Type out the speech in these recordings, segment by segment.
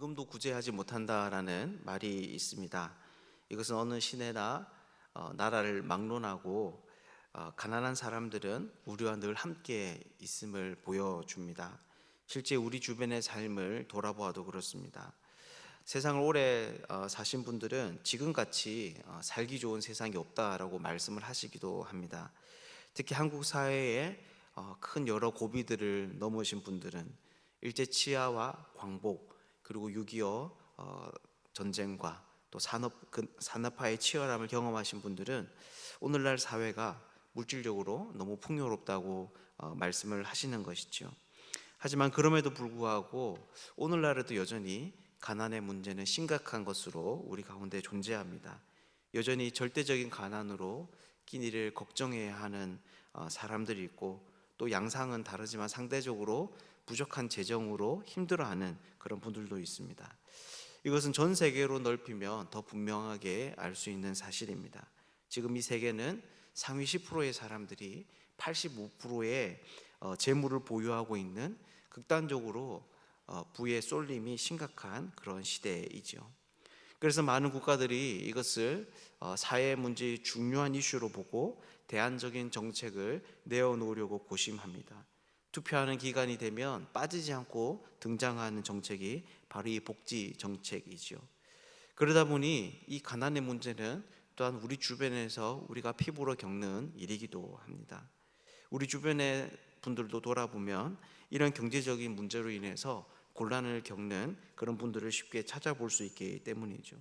임금도 구제하지 못한다라는 말이 있습니다. 이것은 어느 시내나 나라를 막론하고 가난한 사람들은 우리와 늘 함께 있음을 보여줍니다. 실제 우리 주변의 삶을 돌아보아도 그렇습니다. 세상을 오래 사신 분들은 지금같이 살기 좋은 세상이 없다라고 말씀을 하시기도 합니다. 특히 한국 사회에 큰 여러 고비들을 넘으신 분들은 일제 치하와 광복, 그리고 6.25 전쟁과 또 산업화의 치열함을 경험하신 분들은 오늘날 사회가 물질적으로 너무 풍요롭다고 말씀을 하시는 것이죠. 하지만 그럼에도 불구하고 오늘날에도 여전히 가난의 문제는 심각한 것으로 우리 가운데 존재합니다. 여전히 절대적인 가난으로 끼니를 걱정해야 하는 사람들이 있고, 또 양상은 다르지만 상대적으로 부족한 재정으로 힘들어하는 그런 분들도 있습니다. 이것은 전 세계로 넓히면 더 분명하게 알 수 있는 사실입니다. 지금 이 세계는 상위 10%의 사람들이 85%의 재물을 보유하고 있는, 극단적으로 부의 쏠림이 심각한 그런 시대이죠. 그래서 많은 국가들이 이것을 사회 문제의 중요한 이슈로 보고 대안적인 정책을 내어놓으려고 고심합니다. 투표하는 기간이 되면 빠지지 않고 등장하는 정책이 바로 이 복지 정책이죠. 그러다 보니 이 가난의 문제는 또한 우리 주변에서 우리가 피부로 겪는 일이기도 합니다. 우리 주변의 분들도 돌아보면 이런 경제적인 문제로 인해서 곤란을 겪는 그런 분들을 쉽게 찾아볼 수 있기 때문이죠.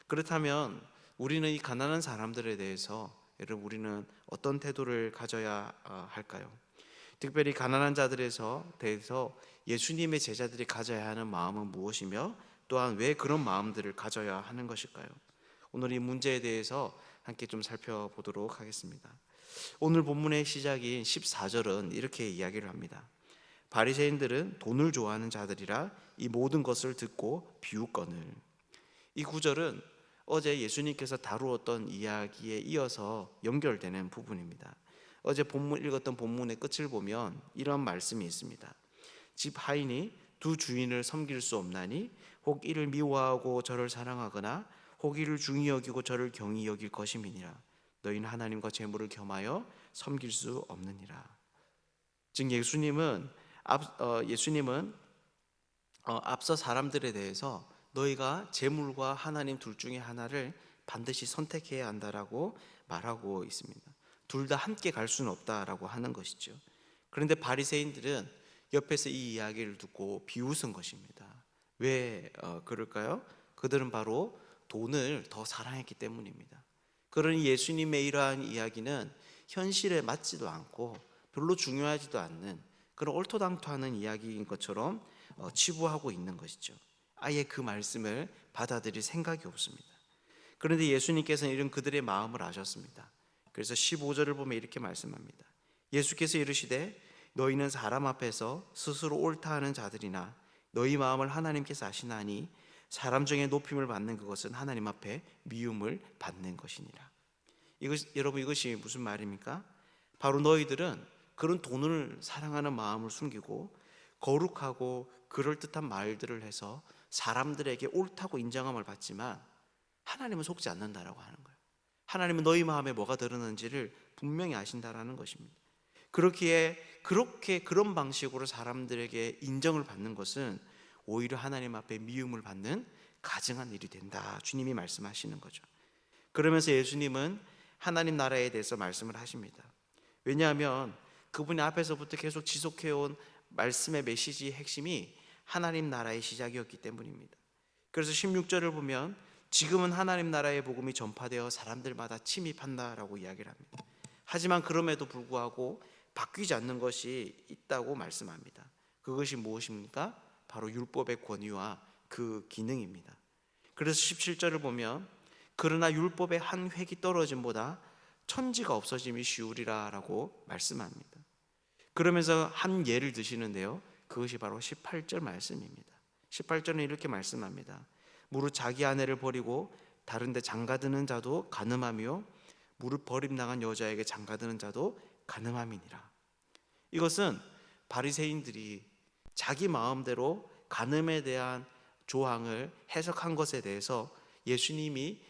그렇다면 우리는 이 가난한 사람들에 대해서 여러분, 우리는 어떤 태도를 가져야 할까요? 특별히 가난한 자들에서 대해서 예수님의 제자들이 가져야 하는 마음은 무엇이며, 또한 왜 그런 마음들을 가져야 하는 것일까요? 오늘 이 문제에 대해서 함께 좀 살펴보도록 하겠습니다. 오늘 본문의 시작인 14절은 이렇게 이야기를 합니다. 바리새인들은 돈을 좋아하는 자들이라 이 모든 것을 듣고 비웃거늘. 이 구절은 어제 예수님께서 다루었던 이야기에 이어서 연결되는 부분입니다. 어제 읽었던 본문의 끝을 보면 이런 말씀이 있습니다. 집 하인이 두 주인을 섬길 수 없나니 혹 이를 미워하고 저를 사랑하거나 혹 이를 중히 여기고 저를 경히 여길 것임이니라. 너희는 하나님과 재물을 겸하여 섬길 수 없느니라. 즉 예수님은 앞서 사람들에 대해서 너희가 재물과 하나님 둘 중에 하나를 반드시 선택해야 한다라고 말하고 있습니다. 둘 다 함께 갈 수는 없다라고 하는 것이죠. 그런데 바리새인들은 옆에서 이 이야기를 듣고 비웃은 것입니다. 왜 그럴까요? 그들은 바로 돈을 더 사랑했기 때문입니다. 그러니 예수님의 이러한 이야기는 현실에 맞지도 않고 별로 중요하지도 않는 그런 얼토당토하는 이야기인 것처럼 치부하고 있는 것이죠. 아예 그 말씀을 받아들일 생각이 없습니다. 그런데 예수님께서는 이런 그들의 마음을 아셨습니다. 그래서 15절을 보면 이렇게 말씀합니다. 예수께서 이르시되 너희는 사람 앞에서 스스로 옳다 하는 자들이나 너희 마음을 하나님께서 아시나니 사람 중에 높임을 받는 그것은 하나님 앞에 미움을 받는 것이니라. 여러분, 이것이 무슨 말입니까? 바로 너희들은 그런 돈을 사랑하는 마음을 숨기고 거룩하고 그럴듯한 말들을 해서 사람들에게 옳다고 인정함을 받지만 하나님은 속지 않는다라고 하는 거예요. 하나님은 너희 마음에 뭐가 들었는지를 분명히 아신다라는 것입니다. 그렇게 그런 방식으로 사람들에게 인정을 받는 것은 오히려 하나님 앞에 미움을 받는 가증한 일이 된다, 주님이 말씀하시는 거죠. 그러면서 예수님은 하나님 나라에 대해서 말씀을 하십니다. 왜냐하면 그분이 앞에서부터 계속 지속해온 말씀의 메시지의 핵심이 하나님 나라의 시작이었기 때문입니다. 그래서 16절을 보면 지금은 하나님 나라의 복음이 전파되어 사람들마다 침입한다라고 이야기를 합니다. 하지만 그럼에도 불구하고 바뀌지 않는 것이 있다고 말씀합니다. 그것이 무엇입니까? 바로 율법의 권위와 그 기능입니다. 그래서 17절을 보면 그러나 율법의 한 획이 떨어짐보다 천지가 없어짐이 쉬우리라 라고 말씀합니다. 그러면서 한 예를 드시는데요, 그것이 바로 18절 말씀입니다. 18절은 이렇게 말씀합니다. 무릇 자기 아내를 버리고 다른 데 장가드는 자도 간음하며 무릇 버림당한 여자에게 장가드는 자도 간음함이니라. 이것은 바리새인들이 자기 마음대로 간음에 대한 조항을 해석한 것에 대해서 예수님이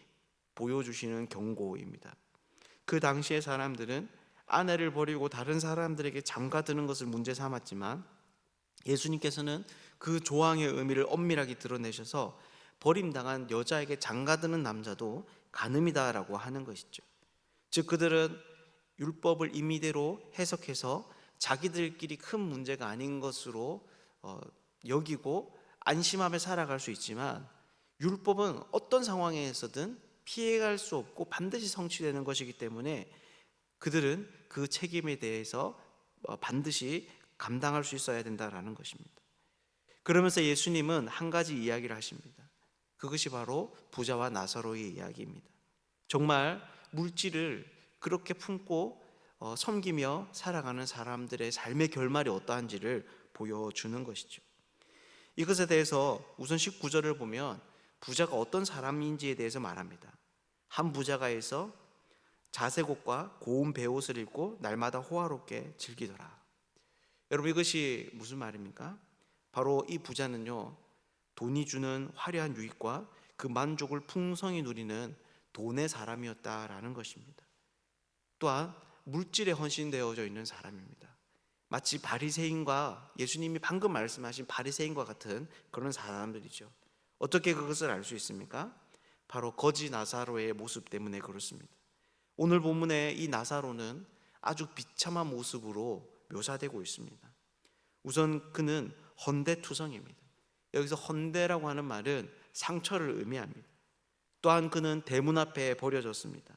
보여주시는 경고입니다. 그 당시의 사람들은 아내를 버리고 다른 사람들에게 장가드는 것을 문제 삼았지만 예수님께서는 그 조항의 의미를 엄밀하게 드러내셔서 버림당한 여자에게 장가드는 남자도 간음이다라고 하는 것이죠. 즉 그들은 율법을 임의대로 해석해서 자기들끼리 큰 문제가 아닌 것으로 여기고 안심하며 살아갈 수 있지만, 율법은 어떤 상황에서든 피해갈 수 없고 반드시 성취되는 것이기 때문에 그들은 그 책임에 대해서 반드시 감당할 수 있어야 된다라는 것입니다. 그러면서 예수님은 한 가지 이야기를 하십니다. 그것이 바로 부자와 나사로의 이야기입니다. 정말 물질을 그렇게 품고 섬기며 살아가는 사람들의 삶의 결말이 어떠한지를 보여주는 것이죠. 이것에 대해서 우선 19절을 보면 부자가 어떤 사람인지에 대해서 말합니다. 한 부자가에서 자색옷과 고운 베옷을 입고 날마다 호화롭게 즐기더라. 여러분, 이것이 무슨 말입니까? 바로 이 부자는요, 돈이 주는 화려한 유익과 그 만족을 풍성히 누리는 돈의 사람이었다라는 것입니다. 또한 물질에 헌신되어져 있는 사람입니다. 마치 바리새인과, 예수님이 방금 말씀하신 바리새인과 같은 그런 사람들이죠. 어떻게 그것을 알 수 있습니까? 바로 거지 나사로의 모습 때문에 그렇습니다. 오늘 본문의 이 나사로는 아주 비참한 모습으로 묘사되고 있습니다. 우선 그는 헌대투성입니다. 여기서 헌대라고 하는 말은 상처를 의미합니다. 또한 그는 대문 앞에 버려졌습니다.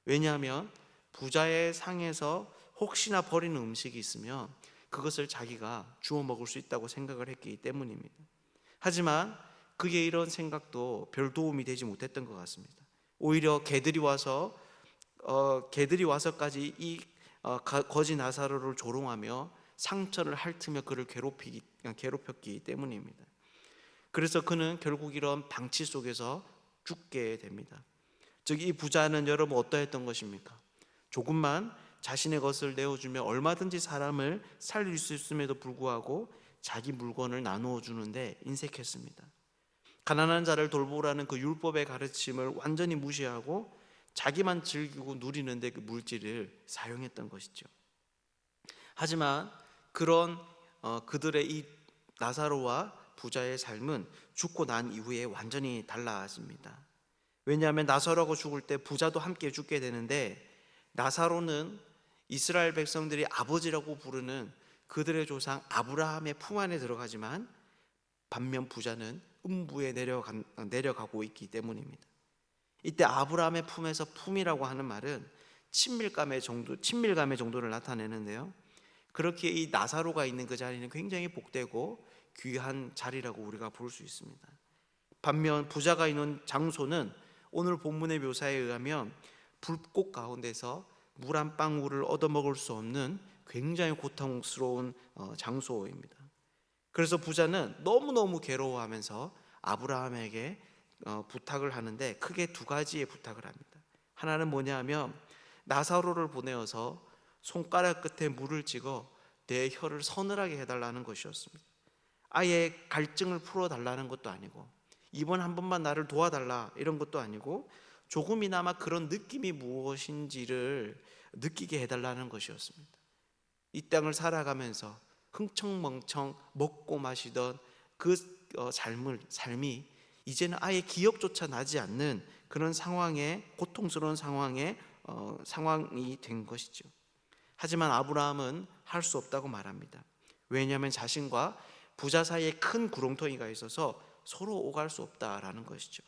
왜냐하면 부자의 상에서 혹시나 버리는 음식이 있으면 그것을 자기가 주워 먹을 수 있다고 생각을 했기 때문입니다. 하지만 그의 이런 생각도 별 도움이 되지 못했던 것 같습니다. 오히려 개들이 와서까지 이 거지 나사로를 조롱하며 상처를 핥으며 그를 괴롭혔기 때문입니다. 그래서 그는 결국 이런 방치 속에서 죽게 됩니다. 즉 이 부자는 여러분 어떠했던 것입니까? 조금만 자신의 것을 내어주며 얼마든지 사람을 살릴 수 있음에도 불구하고 자기 물건을 나누어 주는데 인색했습니다. 가난한 자를 돌보라는 그 율법의 가르침을 완전히 무시하고 자기만 즐기고 누리는데 그 물질을 사용했던 것이죠. 하지만 그런 그들의 이 나사로와 부자의 삶은 죽고 난 이후에 완전히 달라집니다. 왜냐하면 나사로가 죽을 때 부자도 함께 죽게 되는데, 나사로는 이스라엘 백성들이 아버지라고 부르는 그들의 조상 아브라함의 품 안에 들어가지만 반면 부자는 음부에 내려가고 있기 때문입니다. 이때 아브라함의 품에서 품이라고 하는 말은 친밀감의 정도를 나타내는데요, 그렇게 이 나사로가 있는 그 자리는 굉장히 복되고 귀한 자리라고 우리가 볼 수 있습니다. 반면 부자가 있는 장소는 오늘 본문의 묘사에 의하면 불꽃 가운데서 물 한 방울을 얻어먹을 수 없는 굉장히 고통스러운 장소입니다. 그래서 부자는 너무너무 괴로워하면서 아브라함에게 부탁을 하는데 크게 두 가지의 부탁을 합니다. 하나는 뭐냐 하면 나사로를 보내어서 손가락 끝에 물을 찍어 내 혀를 서늘하게 해달라는 것이었습니다. 아예 갈증을 풀어달라는 것도 아니고 이번 한 번만 나를 도와달라 이런 것도 아니고 조금이나마 그런 느낌이 무엇인지를 느끼게 해달라는 것이었습니다. 이 땅을 살아가면서 흥청멍청 먹고 마시던 그 삶이 이제는 아예 기억조차 나지 않는 그런 상황에, 고통스러운 상황이 된 것이죠. 하지만 아브라함은 할 수 없다고 말합니다. 왜냐하면 자신과 부자 사이에 큰 구렁텅이가 있어서 서로 오갈 수 없다라는 것이죠.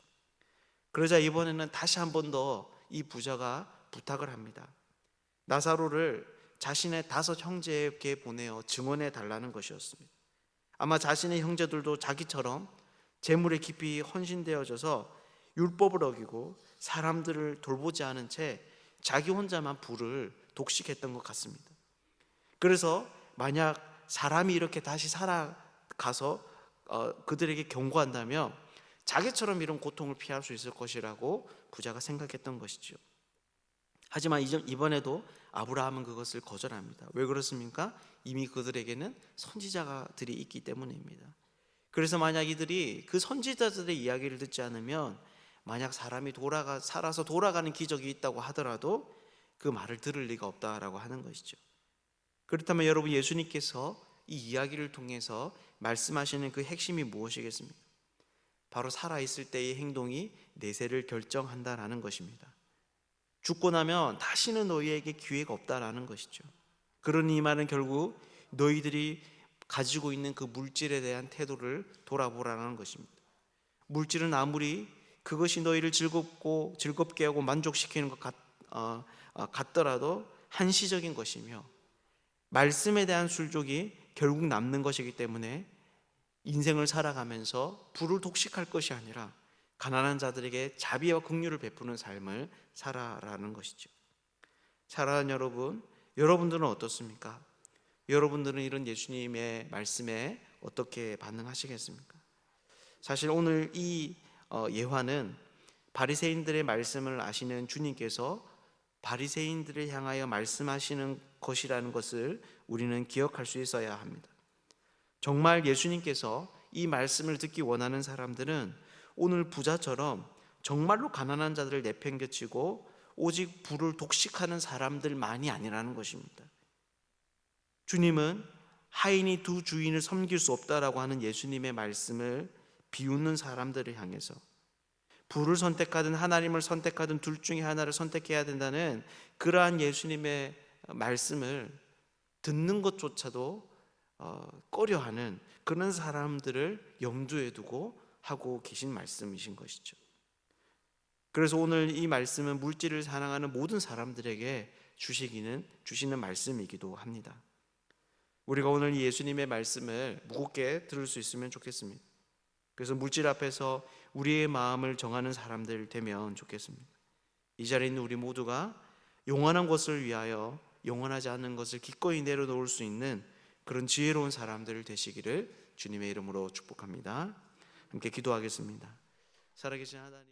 그러자 이번에는 다시 한 번 더 이 부자가 부탁을 합니다. 나사로를 자신의 5 형제에게 보내어 증언해 달라는 것이었습니다. 아마 자신의 형제들도 자기처럼 재물에 깊이 헌신되어져서 율법을 어기고 사람들을 돌보지 않은 채 자기 혼자만 부를 독식했던 것 같습니다. 그래서 만약 사람이 이렇게 다시 살아가서 그들에게 경고한다면 자기처럼 이런 고통을 피할 수 있을 것이라고 부자가 생각했던 것이죠. 하지만 이번에도 아브라함은 그것을 거절합니다. 왜 그렇습니까? 이미 그들에게는 선지자들이 있기 때문입니다. 그래서 만약 이들이 그 선지자들의 이야기를 듣지 않으면, 만약 사람이 살아서 돌아가는 기적이 있다고 하더라도 그 말을 들을 리가 없다라고 하는 것이죠. 그렇다면 여러분, 예수님께서 이 이야기를 통해서 말씀하시는 그 핵심이 무엇이겠습니까? 바로 살아있을 때의 행동이 내세를 결정한다라는 것입니다. 죽고 나면 다시는 너희에게 기회가 없다라는 것이죠. 그러니 이 말은 결국 너희들이 가지고 있는 그 물질에 대한 태도를 돌아보라는 것입니다. 물질은 아무리 그것이 너희를 즐겁게 하고 만족시키는 것 같더라도 한시적인 것이며, 말씀에 대한 술족이 결국 남는 것이기 때문에 인생을 살아가면서 부를 독식할 것이 아니라 가난한 자들에게 자비와 긍휼을 베푸는 삶을 살아라는 것이죠. 사랑하는 여러분, 여러분들은 어떻습니까? 여러분들은 이런 예수님의 말씀에 어떻게 반응하시겠습니까? 사실 오늘 이 예화는 바리새인들의 말씀을 아시는 주님께서 바리새인들을 향하여 말씀하시는 것이라는 것을 우리는 기억할 수 있어야 합니다. 정말 예수님께서 이 말씀을 듣기 원하는 사람들은 오늘 부자처럼 정말로 가난한 자들을 내팽개치고 오직 부를 독식하는 사람들만이 아니라는 것입니다. 주님은 하인이 두 주인을 섬길 수 없다라고 하는 예수님의 말씀을 비웃는 사람들을 향해서 부를 선택하든 하나님을 선택하든 둘 중에 하나를 선택해야 된다는 그러한 예수님의 말씀을 듣는 것조차도 꺼려하는 그런 사람들을 염두에 두고 하고 계신 말씀이신 것이죠. 그래서 오늘 이 말씀은 물질을 사랑하는 모든 사람들에게 주시는 말씀이기도 합니다. 우리가 오늘 예수님의 말씀을 무겁게 들을 수 있으면 좋겠습니다. 그래서 물질 앞에서 우리의 마음을 정하는 사람들 되면 좋겠습니다. 이 자리에 있는 우리 모두가 영원한 것을 위하여 영원하지 않은 것을 기꺼이 내려놓을 수 있는 그런 지혜로운 사람들 되시기를 주님의 이름으로 축복합니다. 함께 기도하겠습니다. 살아계신 하나님,